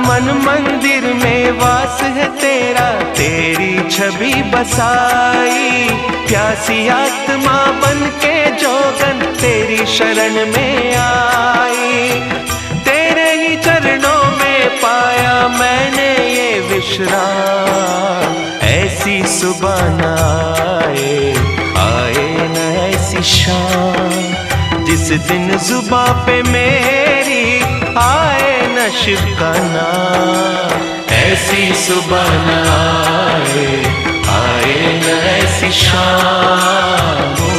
मन मंदिर में वास है तेरा, तेरी छवि बसाई। प्यासी आत्मा बन के जोगन तेरी शरण में आई। तेरे ही चरणों में पाया मैंने ये विश्राम। ऐसी सुबह न आए न ऐसी शाम, जिस दिन जुबां पे मेरी आए न शिव का नाम। ऐसी सुबह न आए न ऐसी शाम।